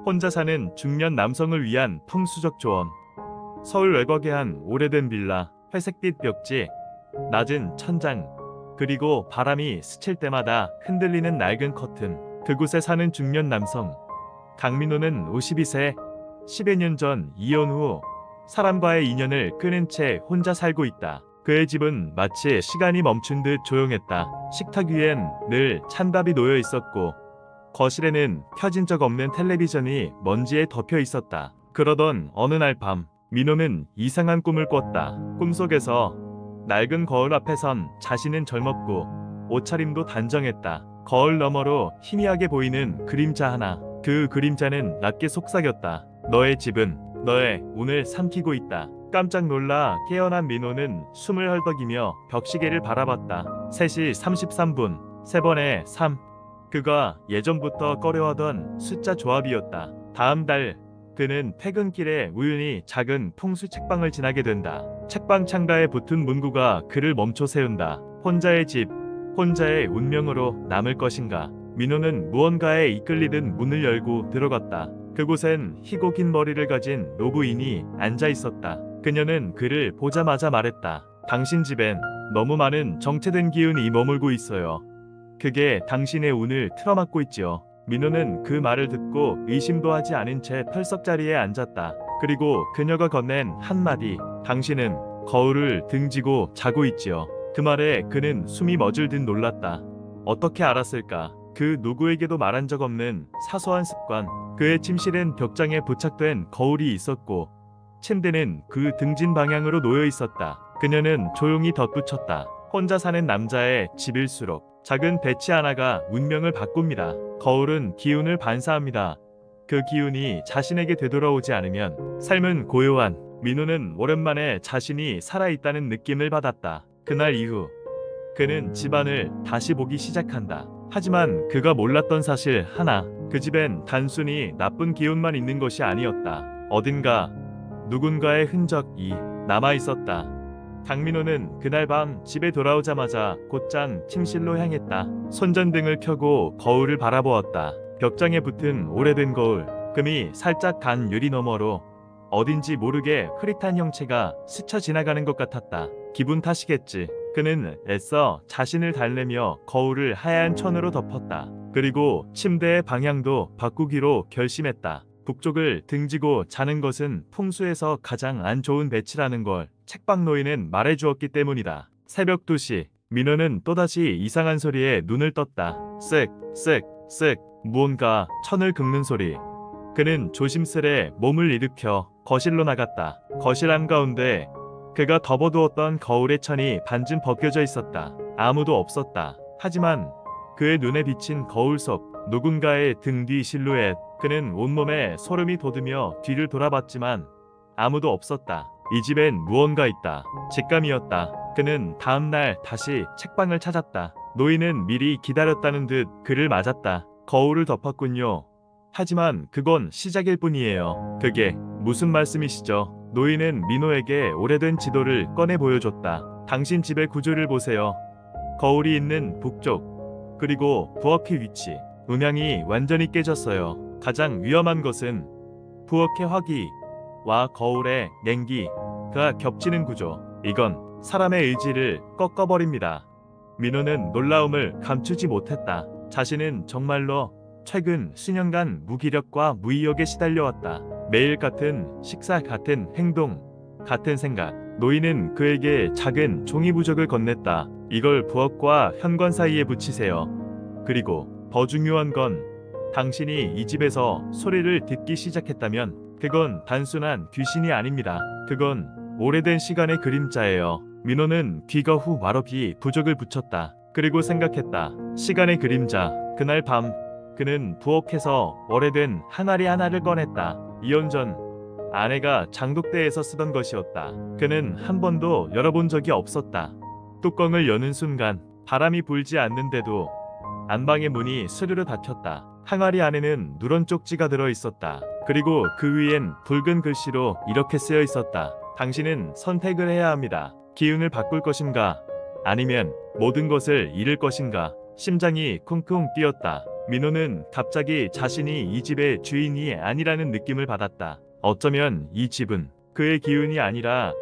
혼자 사는 중년 남성을 위한 풍수적 조언. 서울 외곽의 한 오래된 빌라, 회색빛 벽지, 낮은 천장, 그리고 바람이 스칠 때마다 흔들리는 낡은 커튼. 그곳에 사는 중년 남성. 강민호는 52세, 10여 년 전 이혼 후 사람과의 인연을 끊은 채 혼자 살고 있다. 그의 집은 마치 시간이 멈춘 듯 조용했다. 식탁 위엔 늘 찬밥이 놓여 있었고 거실에는 켜진 적 없는 텔레비전이 먼지에 덮여 있었다. 그러던 어느 날 밤, 민호는 이상한 꿈을 꿨다. 꿈속에서 낡은 거울 앞에 선 자신은 젊었고 옷차림도 단정했다. 거울 너머로 희미하게 보이는 그림자 하나. 그 그림자는 낮게 속삭였다. 너의 집은 너의 운을 삼키고 있다. 깜짝 놀라 깨어난 민호는 숨을 헐떡이며 벽시계를 바라봤다. 3시 33분, 3번의 3. 그가 예전부터 꺼려하던 숫자 조합이었다. 다음 달 그는 퇴근길에 우연히 작은 풍수 책방을 지나게 된다. 책방 창가에 붙은 문구가 그를 멈춰 세운다. 혼자의 집, 혼자의 운명으로 남을 것인가. 민호는 무언가에 이끌리듯 문을 열고 들어갔다. 그곳엔 희고 긴 머리를 가진 노부인이 앉아 있었다. 그녀는 그를 보자마자 말했다. 당신 집엔 너무 많은 정체된 기운이 머물고 있어요. 그게 당신의 운을 틀어막고 있지요. 민호는 그 말을 듣고 의심도 하지 않은 채 털썩 자리에 앉았다. 그리고 그녀가 건넨 한마디. 당신은 거울을 등지고 자고 있지요. 그 말에 그는 숨이 멎을 듯 놀랐다. 어떻게 알았을까? 그 누구에게도 말한 적 없는 사소한 습관. 그의 침실엔 벽장에 부착된 거울이 있었고 침대는 그 등진 방향으로 놓여 있었다. 그녀는 조용히 덧붙였다. 혼자 사는 남자의 집일수록 작은 배치 하나가 운명을 바꿉니다. 거울은 기운을 반사합니다. 그 기운이 자신에게 되돌아오지 않으면 삶은 고요한. 민호는 오랜만에 자신이 살아있다는 느낌을 받았다. 그날 이후 그는 집안을 다시 보기 시작한다. 하지만 그가 몰랐던 사실 하나. 그 집엔 단순히 나쁜 기운만 있는 것이 아니었다. 어딘가 누군가의 흔적이 남아있었다. 강민호는 그날 밤 집에 돌아오자마자 곧장 침실로 향했다. 손전등을 켜고 거울을 바라보았다. 벽장에 붙은 오래된 거울. 금이 살짝 간 유리 너머로 어딘지 모르게 흐릿한 형체가 스쳐 지나가는 것 같았다. 기분 탓이겠지. 그는 애써 자신을 달래며 거울을 하얀 천으로 덮었다. 그리고 침대의 방향도 바꾸기로 결심했다. 북쪽을 등지고 자는 것은 풍수에서 가장 안 좋은 배치라는 걸 책방 노인은 말해주었기 때문이다. 새벽 2시, 민호는 또다시 이상한 소리에 눈을 떴다. 쓱, 쓱, 쓱, 무언가 천을 긁는 소리. 그는 조심스레 몸을 일으켜 거실로 나갔다. 거실 한가운데 그가 덮어두었던 거울의 천이 반쯤 벗겨져 있었다. 아무도 없었다. 하지만 그의 눈에 비친 거울 속 누군가의 등 뒤 실루엣. 그는 온몸에 소름이 돋으며 뒤를 돌아봤지만 아무도 없었다. 이 집엔 무언가 있다. 직감이었다. 그는 다음날 다시 책방을 찾았다. 노인은 미리 기다렸다는 듯 그를 맞았다. 거울을 덮었군요. 하지만 그건 시작일 뿐이에요. 그게 무슨 말씀이시죠? 노인은 민호에게 오래된 지도를 꺼내 보여줬다. 당신 집의 구조를 보세요. 거울이 있는 북쪽, 그리고 부엌의 위치. 음향이 완전히 깨졌어요. 가장 위험한 것은 부엌의 화기와 거울의 냉기가 겹치는 구조. 이건 사람의 의지를 꺾어버립니다. 민호는 놀라움을 감추지 못했다. 자신은 정말로 최근 수년간 무기력과 무의욕에 시달려왔다. 매일 같은 식사, 같은 행동, 같은 생각. 노인은 그에게 작은 종이 부적을 건넸다. 이걸 부엌과 현관 사이에 붙이세요. 그리고 더 중요한 건 당신이 이 집에서 소리를 듣기 시작했다면 그건 단순한 귀신이 아닙니다. 그건 오래된 시간의 그림자예요. 민호는 귀가 후 말없이 부적을 붙였다. 그리고 생각했다. 시간의 그림자. 그날 밤 그는 부엌에서 오래된 항아리 하나를 꺼냈다. 이혼 전 아내가 장독대에서 쓰던 것이었다. 그는 한 번도 열어본 적이 없었다. 뚜껑을 여는 순간 바람이 불지 않는데도 안방의 문이 스르르 닫혔다. 항아리 안에는 누런 쪽지가 들어 있었다. 그리고 그 위엔 붉은 글씨로 이렇게 쓰여 있었다. 당신은 선택을 해야 합니다. 기운을 바꿀 것인가? 아니면 모든 것을 잃을 것인가? 심장이 쿵쿵 뛰었다. 민호는 갑자기 자신이 이 집의 주인이 아니라는 느낌을 받았다. 어쩌면 이 집은 그의 기운이 아니라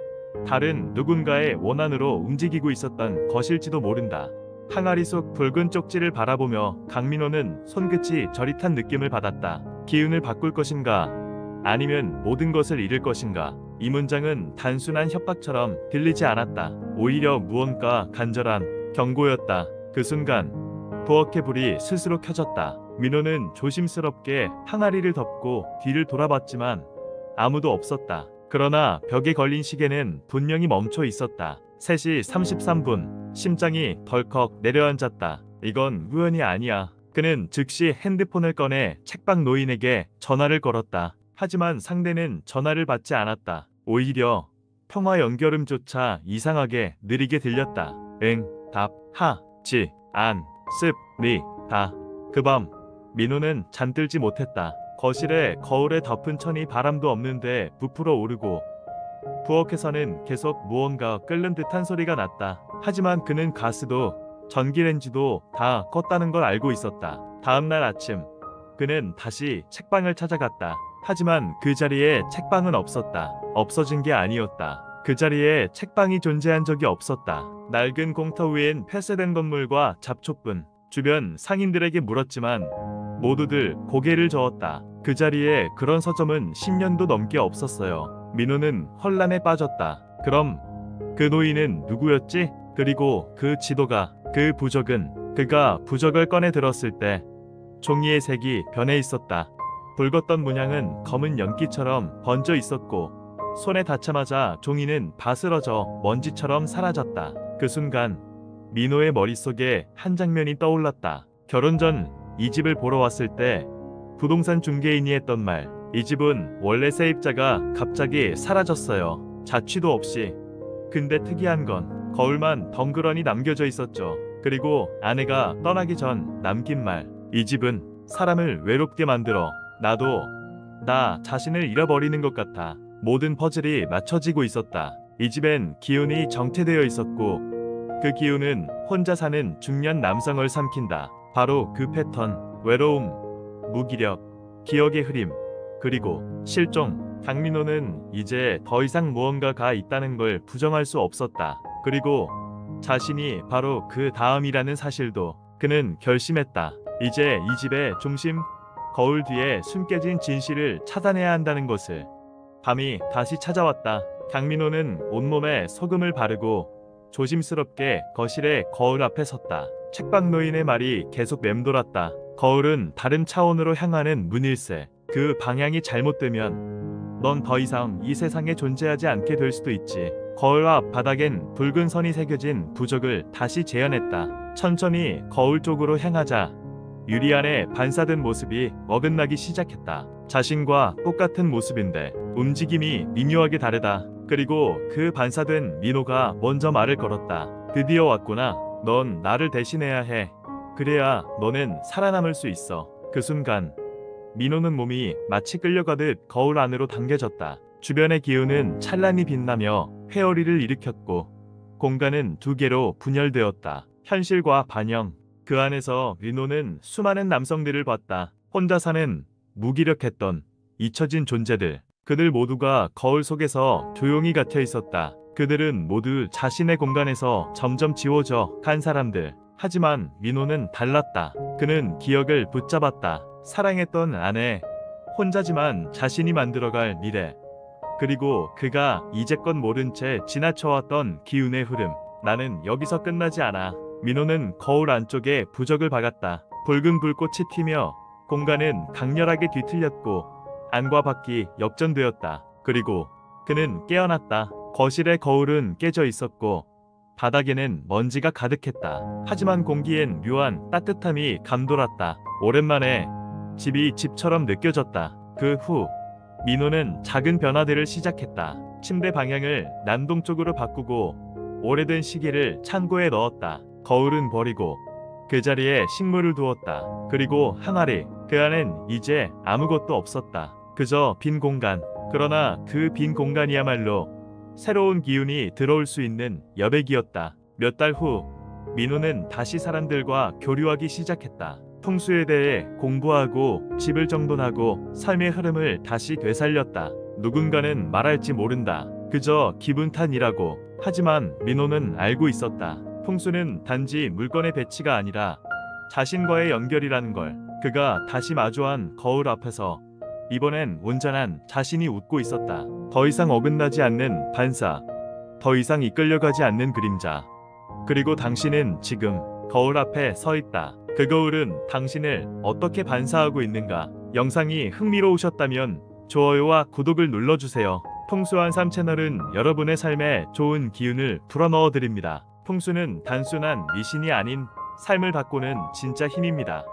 다른 누군가의 원한으로 움직이고 있었던 것일지도 모른다. 항아리 속 붉은 쪽지를 바라보며 강민호는 손끝이 저릿한 느낌을 받았다. 기운을 바꿀 것인가? 아니면 모든 것을 잃을 것인가? 이 문장은 단순한 협박처럼 들리지 않았다. 오히려 무언가 간절한 경고였다. 그 순간 부엌의 불이 스스로 켜졌다. 민호는 조심스럽게 항아리를 덮고 뒤를 돌아봤지만 아무도 없었다. 그러나 벽에 걸린 시계는 분명히 멈춰 있었다. 3시 33분. 심장이 덜컥 내려앉았다. 이건 우연이 아니야. 그는 즉시 핸드폰을 꺼내 책방 노인에게 전화를 걸었다. 하지만 상대는 전화를 받지 않았다. 오히려 통화 연결음조차 이상하게 느리게 들렸다. 응, 답, 하, 지, 안, 습, 리, 다. 그 밤 민호는 잠들지 못했다. 거실에 거울에 덮은 천이 바람도 없는데 부풀어 오르고 부엌에서는 계속 무언가 끓는 듯한 소리가 났다. 하지만 그는 가스도 전기렌지도 다 껐다는 걸 알고 있었다. 다음날 아침 그는 다시 책방을 찾아갔다. 하지만 그 자리에 책방은 없었다. 없어진 게 아니었다. 그 자리에 책방이 존재한 적이 없었다. 낡은 공터 위엔 폐쇄된 건물과 잡초뿐. 주변 상인들에게 물었지만 모두들 고개를 저었다. 그 자리에 그런 서점은 10년도 넘게 없었어요. 민호는 혼란에 빠졌다. 그럼 그 노인은 누구였지? 그리고 그 지도가, 그 부적은, 그가 부적을 꺼내 들었을 때 종이의 색이 변해 있었다. 붉었던 문양은 검은 연기처럼 번져 있었고 손에 닿자마자 종이는 바스러져 먼지처럼 사라졌다. 그 순간 민호의 머릿속에 한 장면이 떠올랐다. 결혼 전 이 집을 보러 왔을 때 부동산 중개인이 했던 말. 이 집은 원래 세입자가 갑자기 사라졌어요. 자취도 없이. 근데 특이한 건 거울만 덩그러니 남겨져 있었죠. 그리고 아내가 떠나기 전 남긴 말. 이 집은 사람을 외롭게 만들어. 나도 나 자신을 잃어버리는 것 같아. 모든 퍼즐이 맞춰지고 있었다. 이 집엔 기운이 정체되어 있었고 그 기운은 혼자 사는 중년 남성을 삼킨다. 바로 그 패턴. 외로움, 무기력, 기억의 흐림, 그리고 실종. 강민호는 이제 더 이상 무언가가 있다는 걸 부정할 수 없었다. 그리고 자신이 바로 그 다음이라는 사실도 그는 결심했다. 이제 이 집의 중심, 거울 뒤에 숨겨진 진실을 찾아내야 한다는 것을. 밤이 다시 찾아왔다. 강민호는 온몸에 소금을 바르고 조심스럽게 거실의 거울 앞에 섰다. 책방 노인의 말이 계속 맴돌았다. 거울은 다른 차원으로 향하는 문일세. 그 방향이 잘못되면 넌 더 이상 이 세상에 존재하지 않게 될 수도 있지. 거울 앞 바닥엔 붉은 선이 새겨진 부적을 다시 재현했다. 천천히 거울 쪽으로 향하자 유리 안에 반사된 모습이 어긋나기 시작했다. 자신과 똑같은 모습인데 움직임이 미묘하게 다르다. 그리고 그 반사된 민호가 먼저 말을 걸었다. 드디어 왔구나. 넌 나를 대신해야 해. 그래야 너는 살아남을 수 있어. 그 순간 민호는 몸이 마치 끌려가듯 거울 안으로 당겨졌다. 주변의 기운은 찬란히 빛나며 회오리를 일으켰고 공간은 두 개로 분열되었다. 현실과 반영. 그 안에서 민호는 수많은 남성들을 봤다. 혼자 사는 무기력했던 잊혀진 존재들. 그들 모두가 거울 속에서 조용히 갇혀 있었다. 그들은 모두 자신의 공간에서 점점 지워져 간 사람들. 하지만 민호는 달랐다. 그는 기억을 붙잡았다. 사랑했던 아내, 혼자지만 자신이 만들어갈 미래. 그리고 그가 이제껏 모른 채 지나쳐왔던 기운의 흐름. 나는 여기서 끝나지 않아. 민호는 거울 안쪽에 부적을 박았다. 붉은 불꽃이 튀며 공간은 강렬하게 뒤틀렸고 안과 밖이 역전되었다. 그리고 그는 깨어났다. 거실의 거울은 깨져 있었고 바닥에는 먼지가 가득했다. 하지만 공기엔 묘한 따뜻함이 감돌았다. 오랜만에 집이 집처럼 느껴졌다. 그 후 민호는 작은 변화들을 시작했다. 침대 방향을 남동쪽으로 바꾸고 오래된 시계를 창고에 넣었다. 거울은 버리고 그 자리에 식물을 두었다. 그리고 항아리. 그 안엔 이제 아무것도 없었다. 그저 빈 공간. 그러나 그 빈 공간이야말로 새로운 기운이 들어올 수 있는 여백이었다. 몇 달 후 민호는 다시 사람들과 교류하기 시작했다. 풍수에 대해 공부하고 집을 정돈하고 삶의 흐름을 다시 되살렸다. 누군가는 말할지 모른다. 그저 기분 탓이라고. 하지만 민호는 알고 있었다. 풍수는 단지 물건의 배치가 아니라 자신과의 연결이라는 걸. 그가 다시 마주한 거울 앞에서 이번엔 온전한 자신이 웃고 있었다. 더 이상 어긋나지 않는 반사, 더 이상 이끌려가지 않는 그림자. 그리고 당신은 지금 거울 앞에 서 있다. 그 거울은 당신을 어떻게 반사하고 있는가? 영상이 흥미로우셨다면 좋아요와 구독을 눌러주세요. 풍수한 삶 채널은 여러분의 삶에 좋은 기운을 불어넣어 드립니다. 풍수는 단순한 미신이 아닌 삶을 바꾸는 진짜 힘입니다.